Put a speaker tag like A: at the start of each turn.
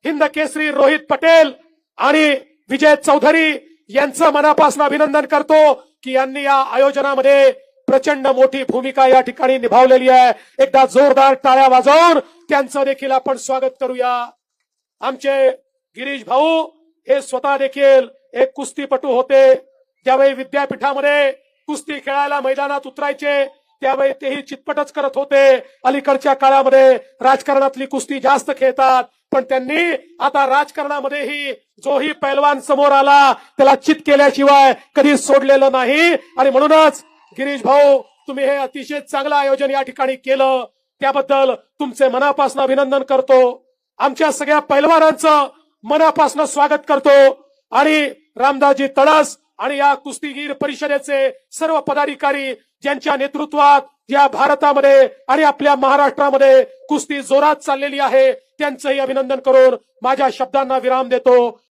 A: हिंद केसरी रोहित पटेल आणि विजय चौधरी यांचं मनापासून अभिनंदन करतो की यांनी या आयोजनामध्ये प्रचंड मोठी भूमिका या ठिकाणी निभावलेली आहे। एकदा जोरदार टाळ्या वाजवून त्यांचं देखील आपण स्वागत करूया। आमचे गिरीश भाऊ हे स्वतः देखील एक कुस्तीपटू होते। ज्यावेळी विद्यापीठामध्ये कुस्ती खेळायला मैदानात उतरायचे त्यावेळी तेही चितपटच करत होते। अलीकडच्या काळामध्ये राजकारणातली कुस्ती जास्त खेळतात, पण त्यांनी आता राजकारणामध्येही जोही पैलवान समोर आला त्याला चित केल्याशिवाय कधी सोडलेलं नाही। आणि म्हणूनच गिरीश भाऊ तुम्ही हे अतिशय चांगलं आयोजन या ठिकाणी केलं, त्याबद्दल तुमचे मनापासून अभिनंदन करतो। आमच्या सगळ्या पैलवानांचं मनापासून स्वागत करतो आणि रामदासजी तळस आणि या कुस्तीगीर परिषदेचे सर्व पदाधिकारी ज्यांच्या नेतृत्वात या भारतामध्ये आणि आपल्या महाराष्ट्रामध्ये कुस्ती जोरात चाललेली आहे त्यांचंही अभिनंदन करून माझ्या शब्दांना विराम देतो।